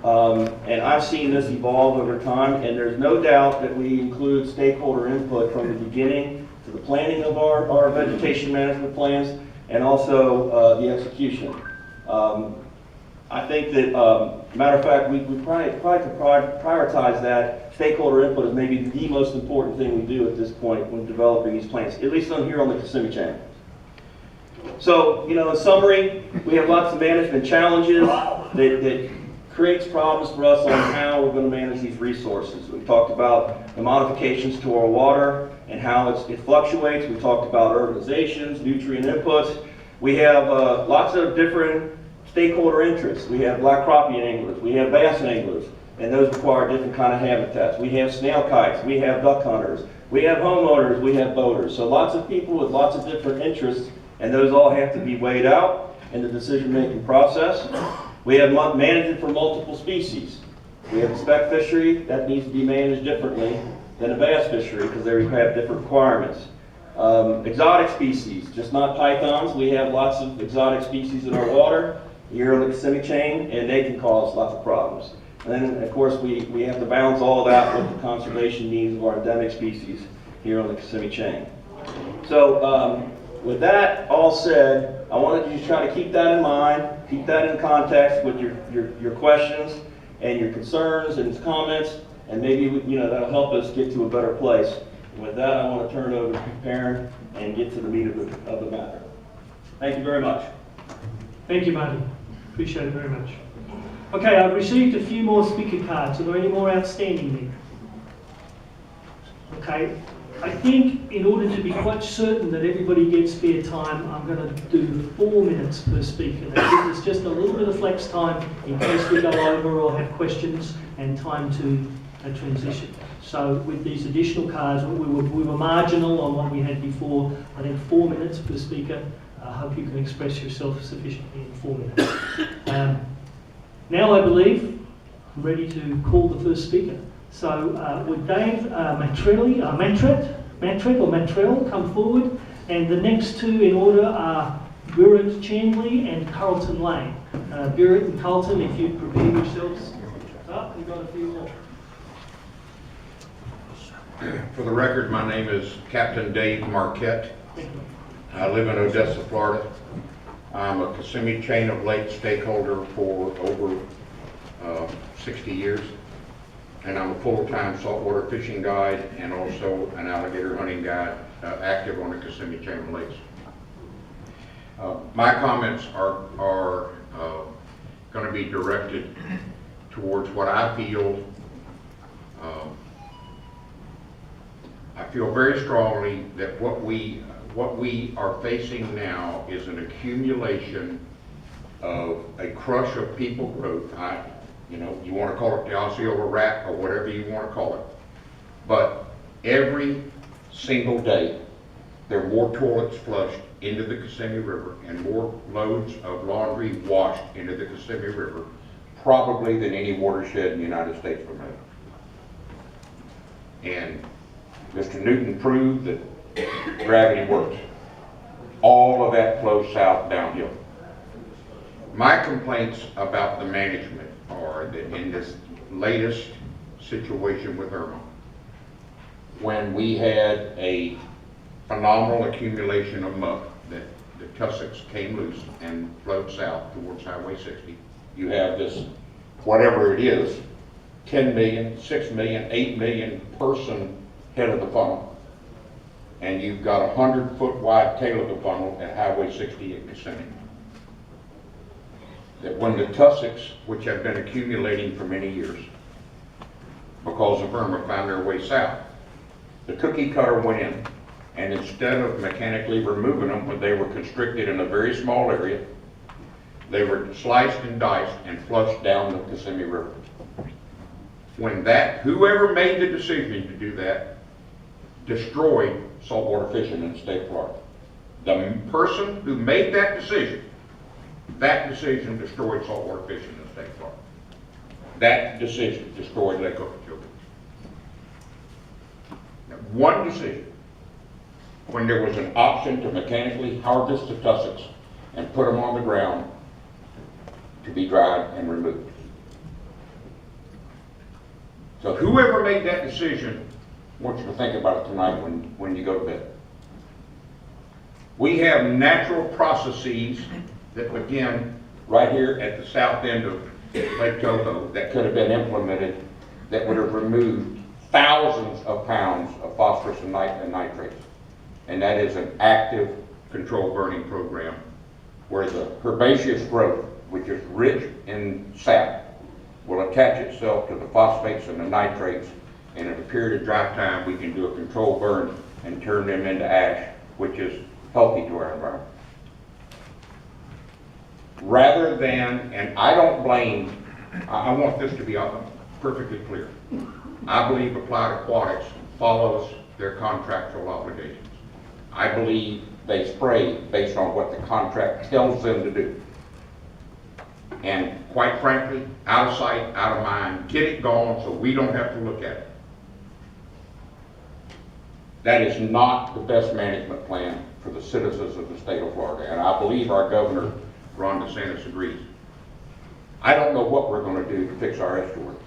And I've seen this evolve over time, and there's no doubt that we include stakeholder input from the beginning to the planning of our vegetation management plans and also the execution. I think that, matter of fact, we probably could prioritize that. Stakeholder input is maybe the most important thing we do at this point when developing these plans, at least on here on the Kissimmee Channel. So, in summary, we have lots of management challenges that creates problems for us on how we're going to manage these resources. We talked about the modifications to our water and how it fluctuates. We talked about urbanizations, nutrient inputs. We have lots of different stakeholder interests. We have black crappie anglers, we have bass anglers, and those require different kind of habitats. We have snail kites, we have duck hunters, we have homeowners, we have boaters. So lots of people with lots of different interests, and those all have to be weighed out in the decision-making process. We have management for multiple species. We have a spec fishery that needs to be managed differently than a bass fishery because they have different requirements. Exotic species, just not pythons. We have lots of exotic species in our water here on the Kissimmee chain, and they can cause lots of problems. And then, of course, we have to balance all of that with the conservation needs of our endemic species here on the Kissimmee chain. So, with that all said, I wanted you to try to keep that in mind, keep that in context with your questions and your concerns and comments, and maybe that'll help us get to a better place. And with that, I want to turn it over to Perrin and get to the meat of the matter. Thank you very much. Thank you, Marty. Appreciate it very much. Okay, I've received a few more speaker cards. Are there any more outstanding there? Okay, I think in order to be quite certain that everybody gets fair time, I'm going to do 4 minutes per speaker. That gives us just a little bit of flex time in case we go over or have questions and time to transition. So with these additional cards, we were marginal on what we had before. I think 4 minutes per speaker. I hope you can express yourself sufficiently in 4 minutes. Now I believe I'm ready to call the first speaker. So would Dave Mantrell come forward? And the next two in order are Burritt Chandley and Carlton Lane. Burritt and Carlton, if you'd prepare yourselves up, we've got a few more. For the record, my name is Captain Dave Marquette. I live in Odessa, Florida. I'm a Kissimmee Chain of Lake stakeholder for over 60 years. And I'm a full-time saltwater fishing guide and also an alligator hunting guide active on the Kissimmee Chain of Lakes. My comments are going to be directed towards what I feel very strongly that what we are facing now is an accumulation of a crush of people growth. You want to call it the Osceola rat or whatever you want to call it. But every single day, there are more toilets flushed into the Kissimmee River and more loads of laundry washed into the Kissimmee River, probably than any watershed in the United States of America. And Mr. Newton proved that gravity works. All of that flows south downhill. My complaints about the management are that in this latest situation with Irma, when we had a phenomenal accumulation of muck that the tussocks came loose and flowed south towards Highway 60, you have this, whatever it is, 10 million, 6 million, 8 million person head of the funnel, and you've got a 100-foot wide tail of the funnel at Highway 60 in Kissimmee. That when the tussocks, which have been accumulating for many years because of Irma, found their way south, the cookie cutter went in, and instead of mechanically removing them when they were constricted in a very small area, they were sliced and diced and flushed down the Kissimmee River. When whoever made the decision to do that destroyed saltwater fishing in the state of Florida. The person who made that decision destroyed saltwater fishing in the state of Florida. That decision destroyed Lake Okeechobee. One decision, when there was an option to mechanically harvest the tussocks and put them on the ground to be dried and removed. So whoever made that decision, I want you to think about it tonight when you go to bed. We have natural processes that begin right here at the south end of Lake Toho that could have been implemented that would have removed thousands of pounds of phosphorus and nitrates. And that is an active controlled burning program where the herbaceous growth, which is rich in sap, will attach itself to the phosphates and the nitrates, and in a period of dry time we can do a controlled burn and turn them into ash, which is healthy to our environment. Rather than, and I don't blame, I want this to be perfectly clear. I believe Applied Aquatics follows their contractual obligations. I believe they spray based on what the contract tells them to do. And quite frankly, out of sight, out of mind, get it gone so we don't have to look at it. That is not the best management plan for the citizens of the state of Florida, and I believe our governor, Ron DeSantis, agrees. I don't know what we're going to do to fix our estuaries.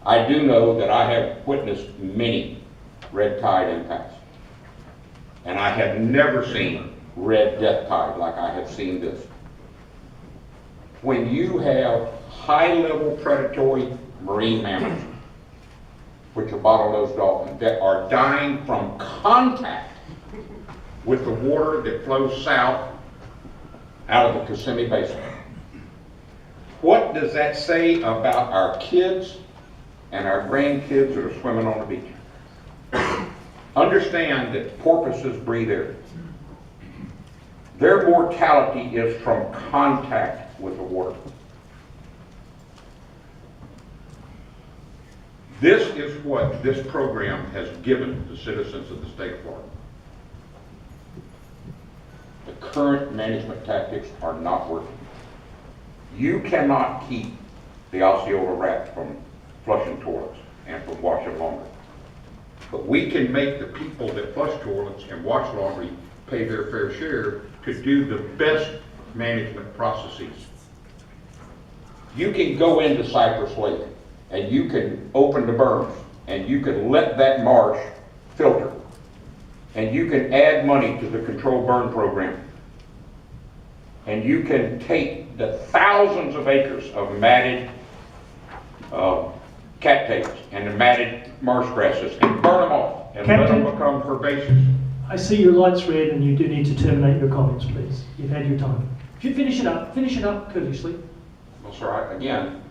I do know that I have witnessed many red tide impacts, and I have never seen red death tide like I have seen this. When you have high-level predatory marine mammals, which are bottlenose dolphins, that are dying from contact with the water that flows south out of the Kissimmee Basin. What does that say about our kids and our grandkids that are swimming on the beach? Understand that porpoises breathe air. Their mortality is from contact with the water. This is what this program has given the citizens of the state of Florida. The current management tactics are not working. You cannot keep the Osceola rats from flushing toilets and from washing laundry. But we can make the people that flush toilets and wash laundry pay their fair share to do the best management processes. You can go into Cypress Lake and you can open the berms and you can let that marsh filter and you can add money to the controlled burn program and you can take the thousands of acres of matted cattails and the matted marsh grasses and burn them off and let them become herbaceous. I see your light's red and you do need to terminate your comments, please. You've had your time. If you finish it up courteously. Well, sir, again,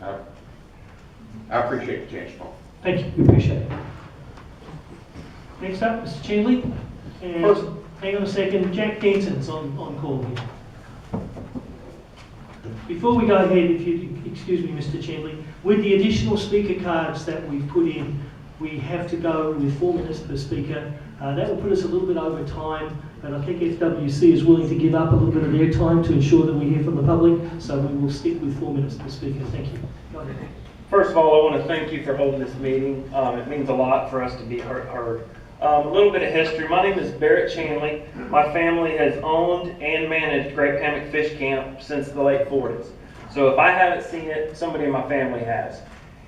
I appreciate the chance, Paul. Thank you, we appreciate it. Next up, Mr. Chandley. And First, hang on a second, Jack Denson's on call here. Before we go ahead, if you excuse me, Mr. Chandley, with the additional speaker cards that we've put in, we have to go with 4 minutes per speaker. That will put us a little bit over time, but I think FWC is willing to give up a little bit of their time to ensure that we hear from the public, so we will stick with 4 minutes per speaker. Thank you. Go ahead. First of all, I want to thank you for holding this meeting. It means a lot for us to be heard. A little bit of history. My name is Barrett Chandley. My family has owned and managed Great Hammock Fish Camp since the late 40s. So if I haven't seen it, somebody in my family has.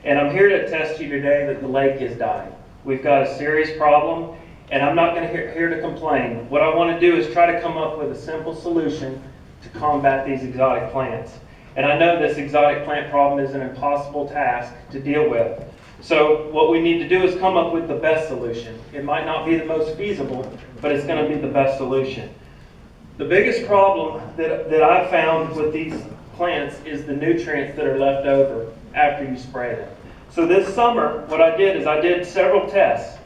And I'm here to attest to you today that the lake is dying. We've got a serious problem, and I'm not going to here to complain. What I want to do is try to come up with a simple solution to combat these exotic plants. And I know this exotic plant problem is an impossible task to deal with. So what we need to do is come up with the best solution. It might not be the most feasible, but it's going to be the best solution. The biggest problem that I've found with these plants is the nutrients that are left over after you spray them. So this summer, what I did is I did several tests,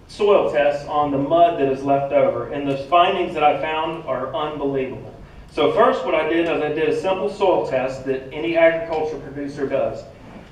soil tests on the mud that is left over, and the findings that I found are unbelievable. So first what I did is I did a simple soil test that any agricultural producer does.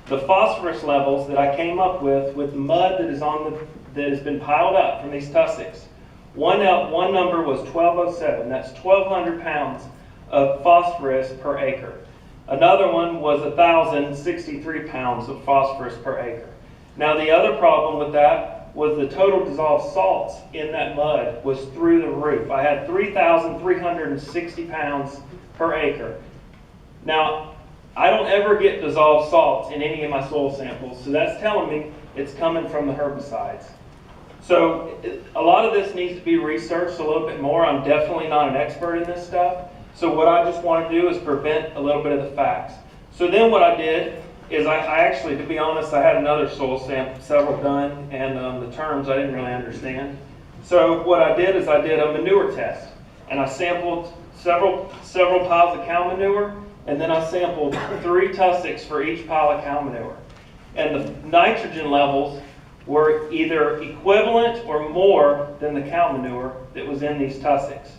The phosphorus levels that I came up with mud that is that has been piled up from these tussocks. One number was 1207. That's 1,200 pounds of phosphorus per acre. Another one was 1,063 pounds of phosphorus per acre. Now the other problem with that was the total dissolved salts in that mud was through the roof. I had 3,360 pounds per acre. Now, I don't ever get dissolved salts in any of my soil samples, so that's telling me it's coming from the herbicides. So a lot of this needs to be researched a little bit more. I'm definitely not an expert in this stuff. So what I just want to do is prevent a little bit of the facts. So then what I did is I actually, to be honest, I had another soil sample, several done, and the terms I didn't really understand. So what I did is I did a manure test, and I sampled several piles of cow manure, and then I sampled 3 tussocks for each pile of cow manure. And the nitrogen levels were either equivalent or more than the cow manure that was in these tussocks.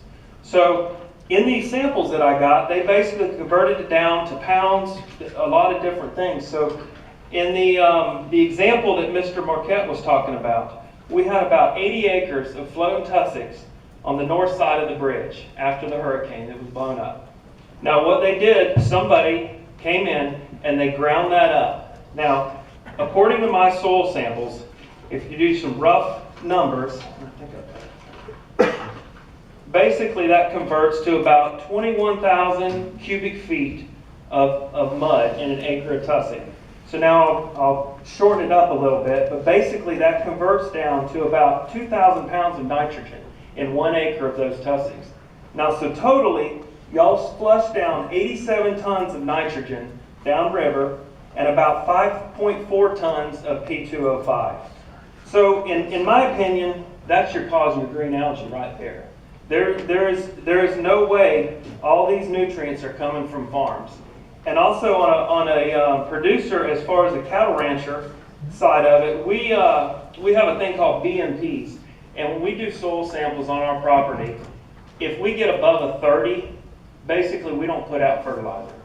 So in these samples that I got, they basically converted it down to pounds, a lot of different things. So in the example that Mr. Marquette was talking about, we had about 80 acres of floating tussocks on the north side of the bridge after the hurricane that was blown up. Now what they did, somebody came in and they ground that up. Now, according to my soil samples, if you do some rough numbers, basically that converts to about 21,000 cubic feet of mud in an acre of tussock. So now I'll shorten it up a little bit, but basically that converts down to about 2,000 pounds of nitrogen in 1 acre of those tussocks. Now, so totally, y'all flushed down 87 tons of nitrogen downriver and about 5.4 tons of P2O5. So in my opinion, that's your causing your green algae right there. There is no way all these nutrients are coming from farms. And also on a producer, as far as the cattle rancher side of it, we have a thing called BMPs. And when we do soil samples on our property, if we get above a 30, basically we don't put out fertilizer.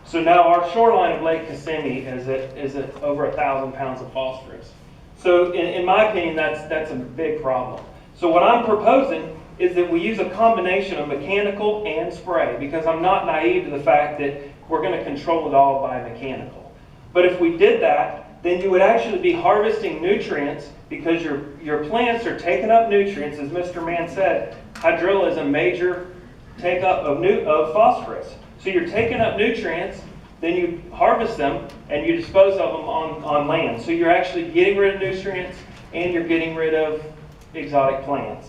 So now our shoreline of Lake Kissimmee is at over 1,000 pounds of phosphorus. So in my opinion, that's a big problem. So what I'm proposing is that we use a combination of mechanical and spray, because I'm not naive to the fact that we're going to control it all by mechanical. But if we did that, then you would actually be harvesting nutrients, because your plants are taking up nutrients. As Mr. Mann said, hydrilla is a major take up of phosphorus. So you're taking up nutrients, then you harvest them and you dispose of them on land. So you're actually getting rid of nutrients and you're getting rid of exotic plants.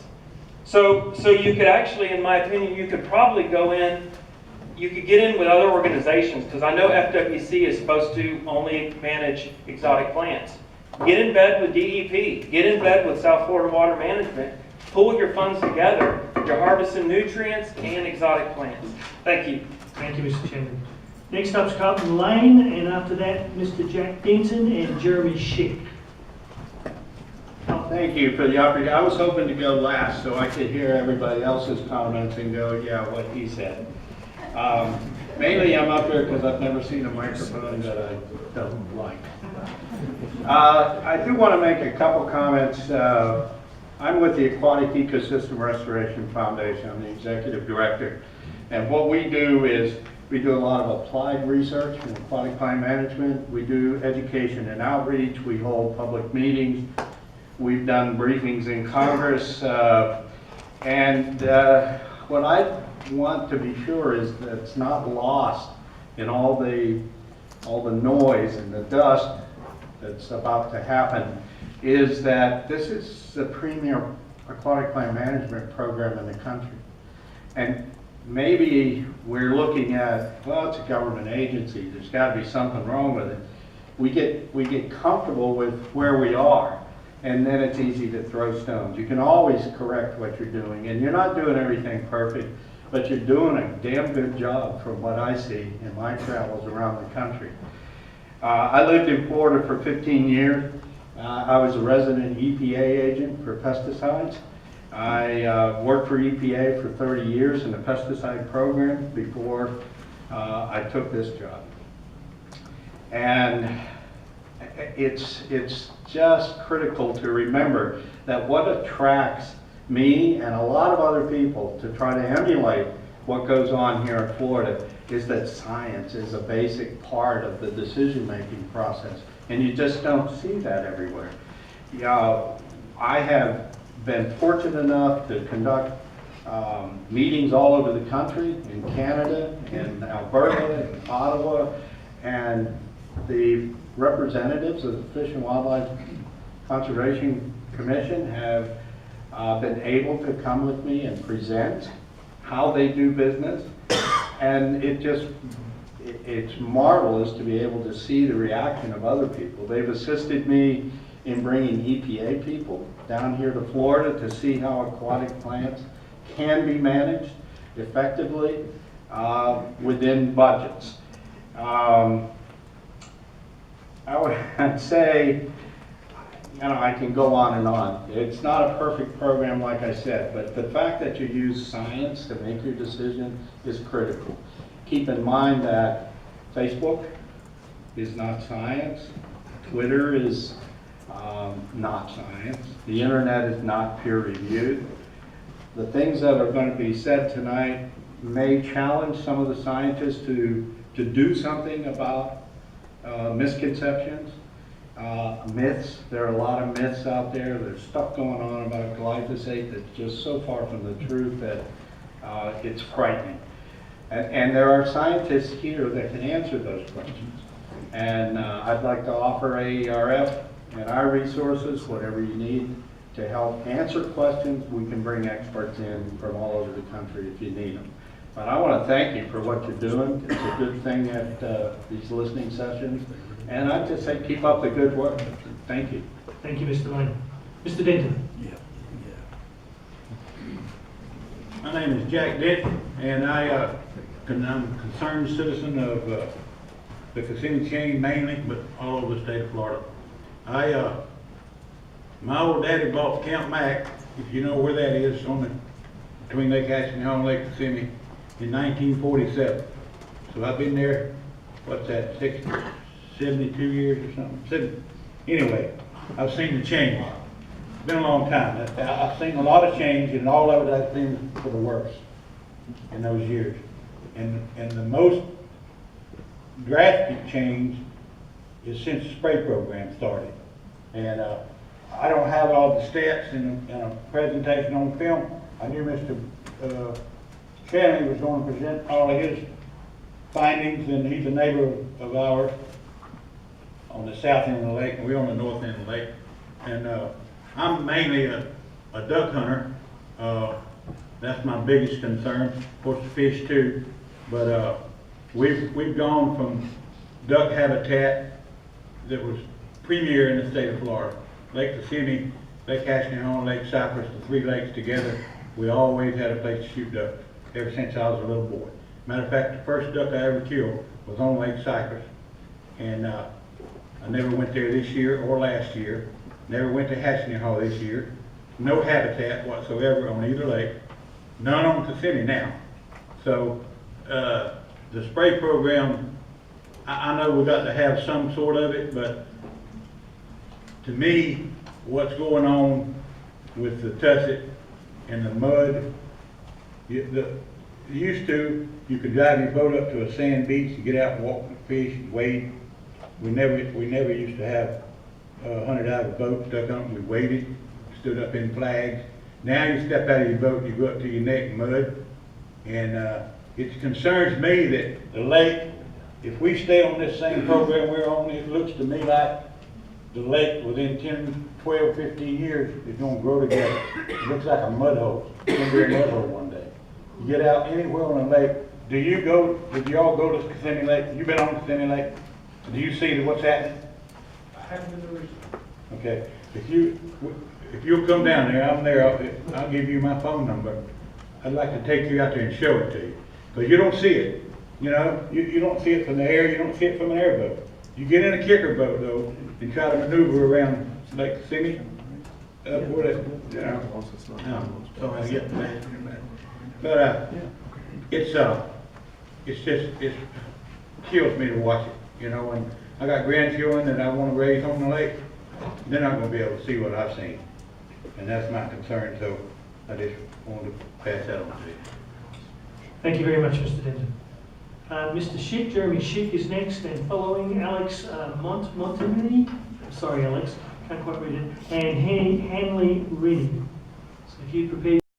So you could actually, in my opinion, you could probably go in, you could get in with other organizations, because I know FWC is supposed to only manage exotic plants. Get in bed with DEP, get in bed with South Florida Water Management, pull your funds together. You're harvesting nutrients and exotic plants. Thank you. Thank you, Mr. Chairman. Next up's Carlton Lane, and after that, Mr. Jack Denton and Jeremy Schick. Thank you for the opportunity. I was hoping to go last so I could hear everybody else's comments and go, yeah, what he said. Mainly I'm up here because I've never seen a microphone that I don't like. I do want to make a couple comments. I'm with the Aquatic Ecosystem Restoration Foundation. I'm the executive director. And what we do is we do a lot of applied research in aquatic plant management. We do education and outreach. We hold public meetings. We've done briefings in Congress. And what I want to be sure is that it's not lost in all the noise and the dust that's about to happen, is that this is the premier aquatic plant management program in the country. And maybe we're looking at, well, it's a government agency, there's got to be something wrong with it. We get comfortable with where we are, and then it's easy to throw stones. You can always correct what you're doing, and you're not doing everything perfect, but you're doing a damn good job from what I see in my travels around the country. I lived in Florida for 15 years. I was a resident EPA agent for pesticides. I worked for EPA for 30 years in the pesticide program before I took this job. And it's just critical to remember that what attracts me and a lot of other people to try to emulate what goes on here in Florida is that science is a basic part of the decision-making process. And you just don't see that everywhere. I have been fortunate enough to conduct meetings all over the country, in Canada, in Alberta, in Ottawa, And the representatives of the Fish and Wildlife Conservation Commission have been able to come with me and present how they do business. And it's marvelous to be able to see the reaction of other people. They've assisted me in bringing EPA people down here to Florida to see how aquatic plants can be managed effectively within budgets. I would say, I can go on and on. It's not a perfect program, like I said, but the fact that you use science to make your decision is critical. Keep in mind that Facebook is not science, Twitter is not science, the internet is not peer-reviewed. The things that are going to be said tonight may challenge some of the scientists to do something about misconceptions, myths. There are a lot of myths out there. There's stuff going on about glyphosate that's just so far from the truth that it's frightening. And there are scientists here that can answer those questions. And I'd like to offer AERF and our resources, whatever you need, to help answer questions. We can bring experts in from all over the country if you need them. But I want to thank you for what you're doing. It's a good thing at these listening sessions. And I'd just say keep up the good work. Thank you. Thank you, Mr. Lane. Mr. Denton. My name is Jack Denton, and I'm a concerned citizen of the Kissimmee chain mainly, but all over the state of Florida. My old daddy bought Camp Mac, if you know where that is, between Lake Ashenhall and Lake Kissimmee, in 1947. So I've been there, 72 years or something. Anyway, I've seen the change. It's been a long time. I've seen a lot of change, and all of it I've seen for the worse in those years. And the most drastic change is since the spray program started. And I don't have all the stats in a presentation on film. I knew Mr. Shanley was going to present all of his findings, and he's a neighbor of ours on the south end of the lake, and we're on the north end of the lake. And I'm mainly a duck hunter. That's my biggest concern. Of course, the fish too. But we've gone from duck habitat that was premier in the state of Florida. Lake Kissimmee, Lake Ashenhall, Lake Cypress, the three lakes together, we always had a place to shoot ducks ever since I was a little boy. Matter of fact, the first duck I ever killed was on Lake Cypress. And I never went there this year or last year. Never went to Ashenhall this year. No habitat whatsoever on either lake. None on Kissimmee now. So the spray program, I know we've got to have some sort of it, but to me, what's going on with the tusset and the mud, used to, you could drive your boat up to a sand beach to get out and walk and fish and wade. We never used to have 100 out of a boat stuck on. We waded, stood up in flags. Now you step out of your boat and you go up to your neck in mud. And it concerns me that the lake, if we stay on this same program we're on, it looks to me like the lake within 10, 12, 15 years is going to grow together. It looks like a mud hole. It's going to be a mud hole one day. You get out anywhere on a lake. Did y'all go to Kissimmee Lake? You been on Kissimmee Lake? Do you see what's happening? I haven't been there recently. Okay. If you'll come down there, I'm there. I'll give you my phone number. I'd like to take you out there and show it to you, because you don't see it. You know, you don't see it from the air. You don't see it from an airboat. You get in a kicker boat though and try to maneuver around Lake Kissimmee. Up where that, you know. Sorry, I get back. But it kills me to watch it. You know, when I got grandchildren that I want to raise on the lake, they're not going to be able to see what I've seen. And that's my concern, so I just wanted to pass that on to you. Thank you very much, Mr. Denton. Mr. Schick, Jeremy Schick is next, and following Alex Montemini, sorry Alex, can't quite read it, and Hanley Rennie. So if you prepare